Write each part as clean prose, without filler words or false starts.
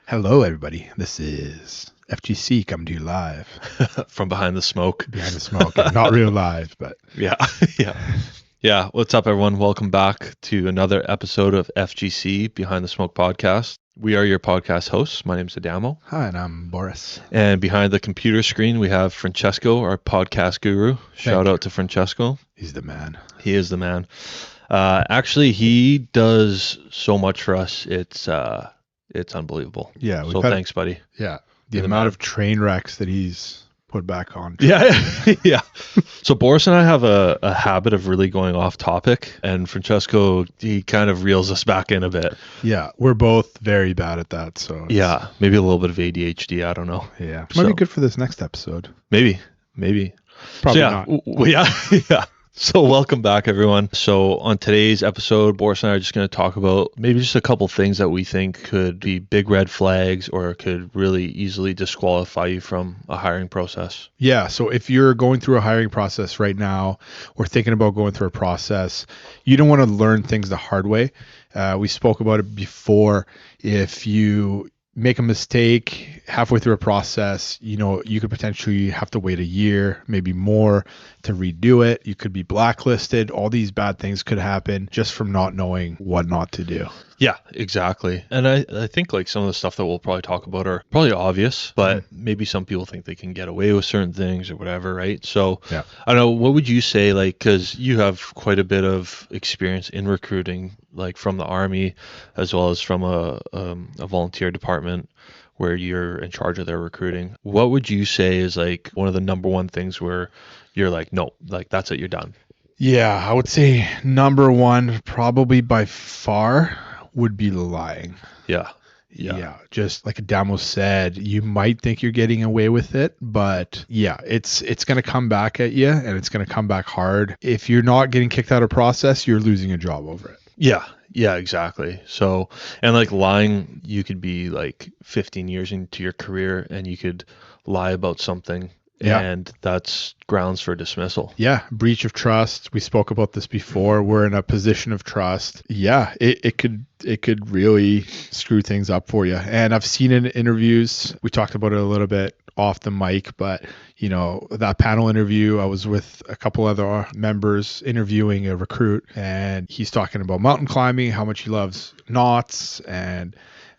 Hello, everybody. This is FGC coming to you live From behind the smoke. behind the smoke. Not real live, but Yeah. Yeah. What's up, everyone? Welcome back to another episode of FGC Behind the Smoke podcast. We are your podcast hosts. My name's Adamo. hi, and I'm Boris. And behind the computer screen, we have Francesco, our podcast guru. Shout out to Francesco. He's the man. He is the man. Actually, he does so much for us. It's unbelievable. Yeah. So thanks, buddy. Yeah. The You're the amount man. of train wrecks that he's put back on. Yeah. Yeah. So Boris and I have a habit of really going off topic, and Francesco, he kind of reels us back in a bit. Yeah. We're both very bad at that. So it's- Yeah. Maybe a little bit of ADHD. I don't know. Yeah. Might be So- good for this next episode. Maybe. Probably So, not. yeah. So welcome back, everyone. So on today's episode, Boris and I are just going to talk about maybe just a couple things that we think could be big red flags or could really easily disqualify you from a hiring process. Yeah. So if you're going through a hiring process right now or thinking about going through a process, you don't want to learn things the hard way. We spoke about it before. If you make a mistake halfway through a process, you could potentially have to wait a year, maybe more, to redo it. You could be blacklisted. All these bad things could happen just from not knowing what not to do. Yeah, exactly. And I think like some of the stuff that we'll probably talk about are probably obvious, but maybe some people think they can get away with certain things or whatever, right? So Yeah. I don't know, what would you say, like, because you have quite a bit of experience in recruiting, like from the Army as well as from a volunteer department where you're in charge of their recruiting. What would you say is like one of the number one things where you're like, no, like that's it, you're done? Yeah, I would say number one, probably by far, would be lying. Yeah. Just like Adamo said, you might think you're getting away with it, but yeah, it's going to come back at you, and it's going to come back hard. If you're not getting kicked out of process, you're losing a job over it. Yeah, exactly. So, and like lying, you could be like 15 years into your career and you could lie about something, Yeah. and that's grounds for dismissal. Yeah, breach of trust. We spoke about this before. We're in a position of trust. Yeah, it could really screw things up for you. And I've seen it in interviews. We talked about it a little bit off the mic, but that panel interview, I was with a couple other members interviewing a recruit, and he's talking about mountain climbing, how much he loves knots and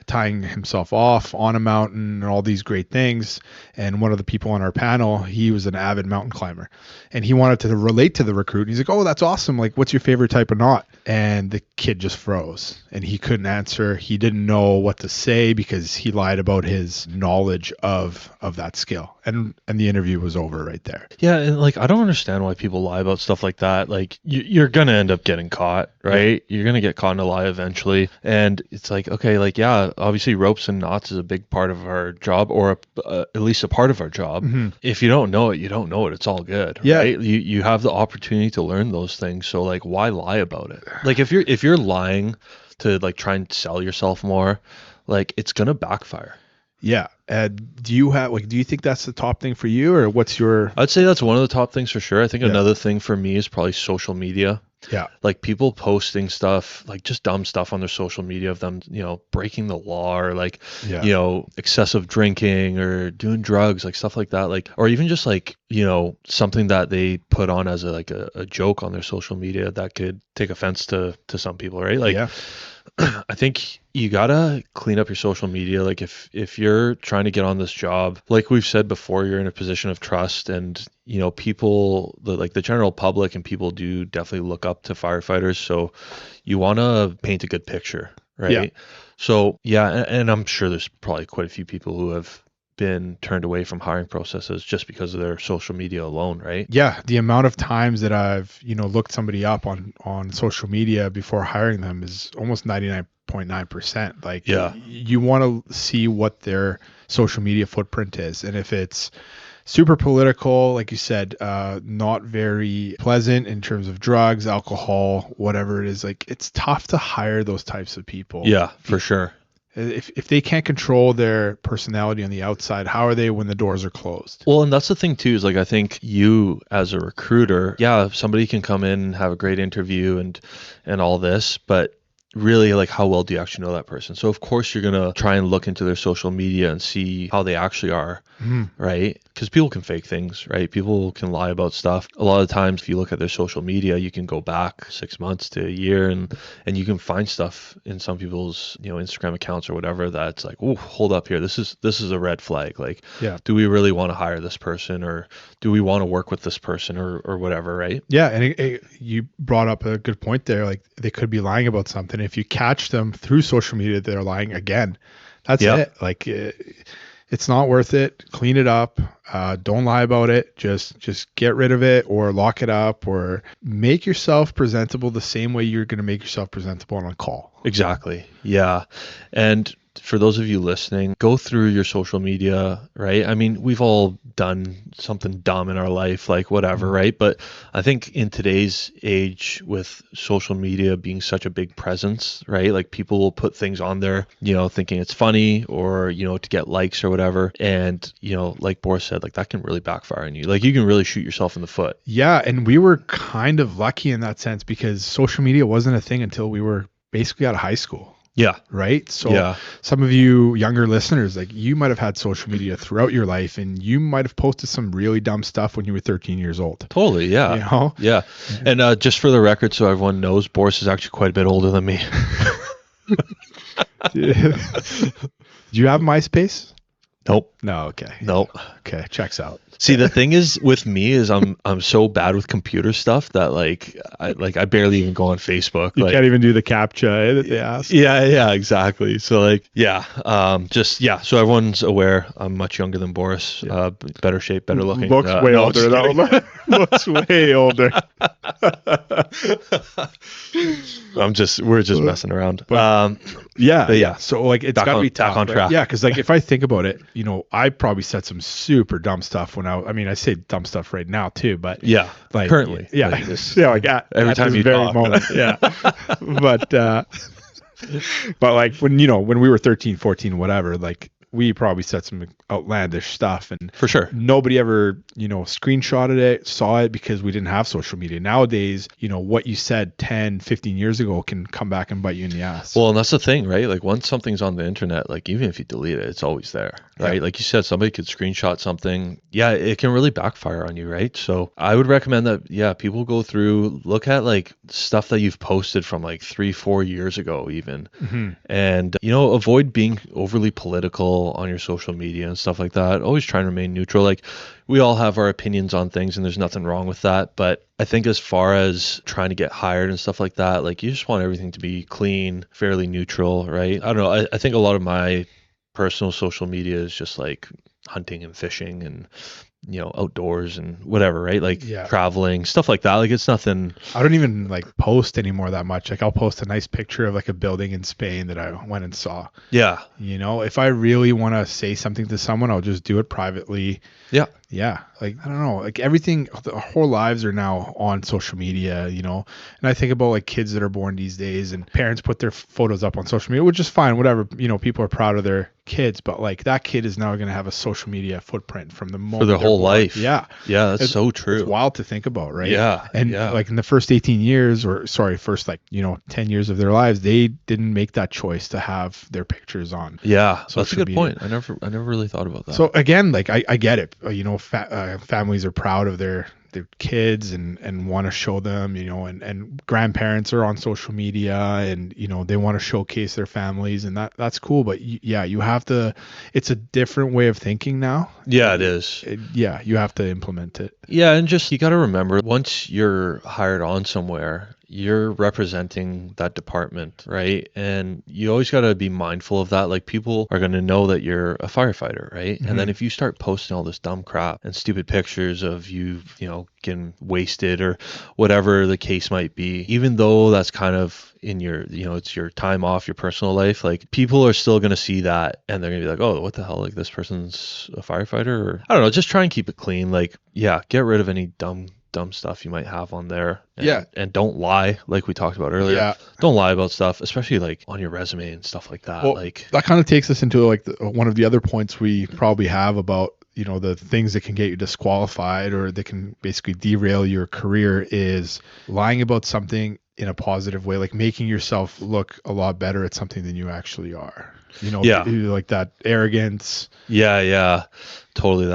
tying himself off on a mountain and all these great things. And one of the people on our panel, he was an avid mountain climber, and he wanted to relate to the recruit. And he's like, "Oh, that's awesome. Like, what's your favorite type of knot?" And the kid just froze, and he couldn't answer. He didn't know what to say because he lied about his knowledge of that skill. And the interview was over right there. Yeah, and like I don't understand why people lie about stuff like that. Like you're gonna end up getting caught, right? You're gonna get caught in a lie eventually, and it's like, okay, like yeah, obviously ropes and knots is a big part of our job, or at least a part of our job. Mhm. If you don't know it, you don't know it. It's all good, Yeah. right? You have the opportunity to learn those things, so like why lie about it? Like if you're lying to like try and sell yourself more, like it's gonna backfire. Yeah. Do you think that's the top thing for you, or what's your? I'd say that's one of the top things for sure. I think Yeah. another thing for me is probably social media. Yeah. Like people posting stuff, like just dumb stuff on their social media of them, breaking the law or like, Yeah. excessive drinking or doing drugs, like stuff like that. Like, or even just like, something that they put on as a joke on their social media that could take offense to some people, right? Like, Yeah. I think you gotta clean up your social media. Like if you're trying to get on this job, like we've said before, you're in a position of trust, and people, the general public and people do definitely look up to firefighters. So you want to paint a good picture, right? Yeah. So yeah, and I'm sure there's probably quite a few people who have been turned away from hiring processes just because of their social media alone, right? Yeah, the amount of times that I've looked somebody up on social media before hiring them is almost 99.9%. Like, Yeah. you want to see what their social media footprint is, and if it's super political, like you said, not very pleasant in terms of drugs, alcohol, whatever it is, like it's tough to hire those types of people. Yeah, for sure. If they can't control their personality on the outside, how are they when the doors are closed? Well, and that's the thing too, is like, I think you as a recruiter, yeah, somebody can come in and have a great interview and all this, but really, like, how well do you actually know that person? So of course you're gonna try and look into their social media and see how they actually are, right? Because people can fake things, right? People can lie about stuff. A lot of times, if you look at their social media, you can go back 6 months to a year, and you can find stuff in some people's, Instagram accounts or whatever that's like, oh, hold up here, this is a red flag. Like, Yeah. do we really want to hire this person, or do we want to work with this person, or whatever, right? Yeah, and you brought up a good point there. Like, they could be lying about something. If you catch them through social media, they're lying again. That's it. Like, it's not worth it. Clean it up. Don't lie about it. Just get rid of it, or lock it up, or make yourself presentable the same way you're going to make yourself presentable on a call. Exactly. Yeah. And for those of you listening, go through your social media, right? I mean, we've all done something dumb in our life, like whatever, right? But I think in today's age, with social media being such a big presence, right? Like, people will put things on there, thinking it's funny, or, to get likes or whatever. And, like Boris said, like, that can really backfire on you. Like, you can really shoot yourself in the foot. Yeah. And we were kind of lucky in that sense, because social media wasn't a thing until we were basically out of high school. Yeah. Right. So some of you younger listeners, like, you might have had social media throughout your life, and you might have posted some really dumb stuff when you were 13 years old. Totally. Yeah. Yeah. And just for the record, so everyone knows, Boris is actually quite a bit older than me. Do you have MySpace? Nope. No. Okay. Nope. Okay. Checks out. See, the thing is with me is I'm so bad with computer stuff that I barely even go on Facebook. You can't even do the CAPTCHA that they ask. Yeah, exactly. So so everyone's aware, I'm much younger than Boris. Better shape, better looking. Looks way older though. Looks way older. We're just messing around. So like, it's got to be tough, back on track. Right? Yeah, because like, if I think about it, I probably said some super dumb stuff when I say dumb stuff right now too, but like, currently, every time you very talk. moment, but like, when we were 13, 14, whatever, like, we probably said some outlandish stuff, and for sure nobody ever screenshotted it, saw it, because we didn't have social media. Nowadays, what you said 10, 15 years ago can come back and bite you in the ass. Well, and that's the thing, right? Like, once something's on the internet, like, even if you delete it, it's always there, right? Like you said, somebody could screenshot something. It can really backfire on you, right? So I would recommend that people go through, look at like stuff that you've posted from like 3-4 years ago even, and avoid being overly political on your social media and stuff like that. Always try and remain neutral. Like, we all have our opinions on things, and there's nothing wrong with that. But I think as far as trying to get hired and stuff like that, like, you just want everything to be clean, fairly neutral, right? I don't know. I think a lot of my personal social media is just like hunting and fishing and outdoors and whatever, right? Like traveling, stuff like that. Like, it's nothing. I don't even like post anymore that much. Like, I'll post a nice picture of like a building in Spain that I went and saw. Yeah. If I really want to say something to someone, I'll just do it privately. Yeah. Yeah. Like, I don't know, like, everything, our whole lives are now on social media, and I think about like kids that are born these days, and parents put their photos up on social media, which is fine, whatever, people are proud of their kids, but like, that kid is now going to have a social media footprint from the moment for their whole life. Yeah. That's so true. It's wild to think about, right? Yeah. And like, in the first 18 years, first 10 years of their lives, they didn't make that choice to have their pictures on. Yeah. So that's a good point. I never really thought about that. So again, like, I get it. Families are proud of their kids and want to show them, and grandparents are on social media, and they want to showcase their families, and that's cool. But you have to. It's a different way of thinking now. Yeah, it is. You have to implement it. Yeah, and just, you got to remember, once you're hired on somewhere, you're representing that department, right? And you always got to be mindful of that. Like, people are going to know that you're a firefighter, right? And then if you start posting all this dumb crap and stupid pictures of you, getting wasted or whatever the case might be, even though that's kind of in your, it's your time off, your personal life, like, people are still going to see that, and they're going to be like, oh, what the hell? Like, this person's a firefighter? Or I don't know, just try and keep it clean. Like, get rid of any dumb stuff you might have on there, and don't lie, like we talked about earlier. Don't lie about stuff, especially like on your resume and stuff like that. Well, like, that kind of takes us into like one of the other points we probably have about the things that can get you disqualified, or that can basically derail your career, is lying about something in a positive way, like making yourself look a lot better at something than you actually are. Yeah. Like that arrogance. Yeah, totally.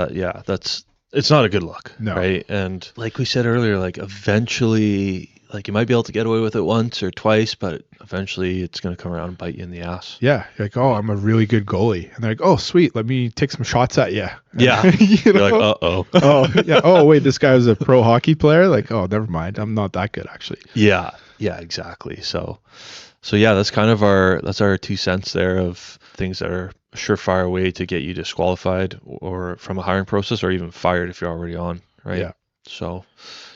It's not a good look, No. right? And like we said earlier, like eventually, like you might be able to get away with it once or twice, but eventually it's going to come around and bite you in the ass. Yeah, you're like, oh, I'm a really good goalie, and they're like, oh, sweet, let me take some shots at you. Yeah, you're like, uh-oh. Oh, yeah. Oh, wait, this guy was a pro hockey player. Like, oh, never mind, I'm not that good actually. Yeah, exactly. So yeah, that's our 2 cents there of things that are a surefire way to get you disqualified or from a hiring process, or even fired if you're already on, right? Yeah. So,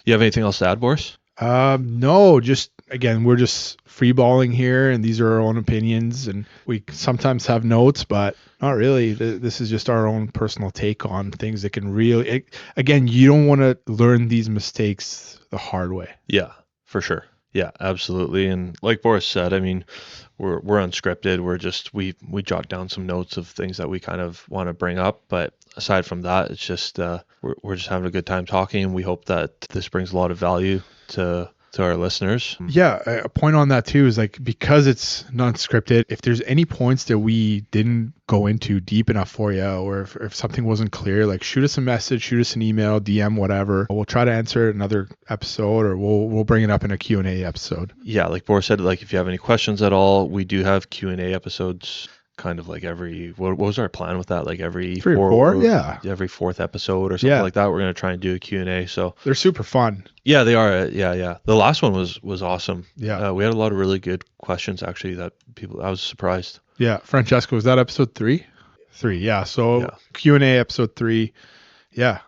you have anything else to add, Boris? No, just again, we're just freeballing here, and these are our own opinions, and we sometimes have notes, but not really. This is just our own personal take on things that can really. Again, you don't want to learn these mistakes the hard way. Yeah, for sure. Yeah, absolutely. And like Boris said, I mean, we're unscripted. We jot down some notes of things that we kind of want to bring up, but aside from that, it's just we're just having a good time talking, and we hope that this brings a lot of value to our listeners. Yeah, a point on that too is like, because it's non-scripted, if there's any points that we didn't go into deep enough for you, or if something wasn't clear, like shoot us a message, shoot us an email, DM, whatever. We'll try to answer it another episode, or we'll bring it up in a Q&A episode. Yeah, like Boris said, like if you have any questions at all, we do have Q&A episodes kind of like what was our plan with that? Like every 3 or 4, yeah. Every 4th episode or something like that. We're going to try and do a Q&A. So they're super fun. Yeah, they are. Yeah. The last one was awesome. Yeah. We had a lot of really good questions actually that I was surprised. Yeah. Francesco, was that episode 3? 3. Yeah. So Q&A episode 3. Yeah.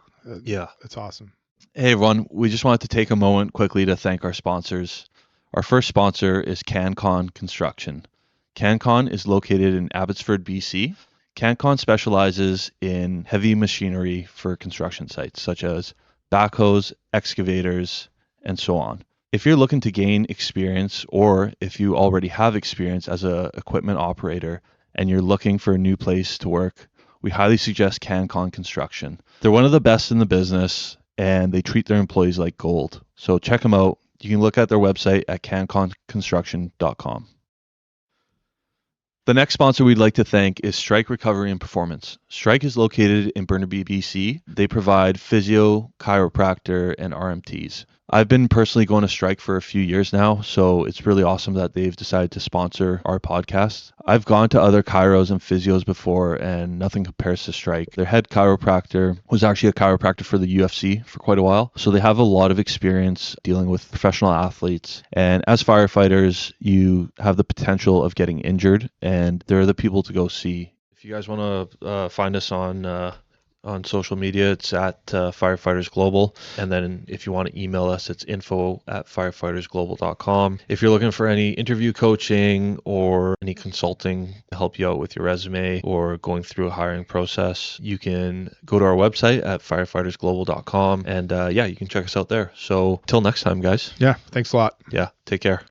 Yeah. That's awesome. Hey everyone, we just wanted to take a moment quickly to thank our sponsors. Our first sponsor is CanCon Construction. CanCon is located in Abbotsford, BC. CanCon specializes in heavy machinery for construction sites, such as backhoes, excavators, and so on. If you're looking to gain experience, or if you already have experience as an equipment operator and you're looking for a new place to work, we highly suggest CanCon Construction. They're one of the best in the business, and they treat their employees like gold. So check them out. You can look at their website at canconconstruction.com. The next sponsor we'd like to thank is Strike Recovery and Performance. Strike is located in Burnaby, BC. They provide physio, chiropractor, and RMTs. I've been personally going to Strike for a few years now, so it's really awesome that they've decided to sponsor our podcast. I've gone to other chiros and physios before, and nothing compares to Strike. Their head chiropractor was actually a chiropractor for the UFC for quite a while, so they have a lot of experience dealing with professional athletes. And as firefighters, you have the potential of getting injured, and they're the people to go see. If you guys want to find us on social media, it's at Firefighters Global. And then if you want to email us, it's info@firefightersglobal.com. If you're looking for any interview coaching or any consulting to help you out with your resume or going through a hiring process, you can go to our website at firefightersglobal.com. And you can check us out there. So till next time, guys. Yeah, thanks a lot. Yeah, take care.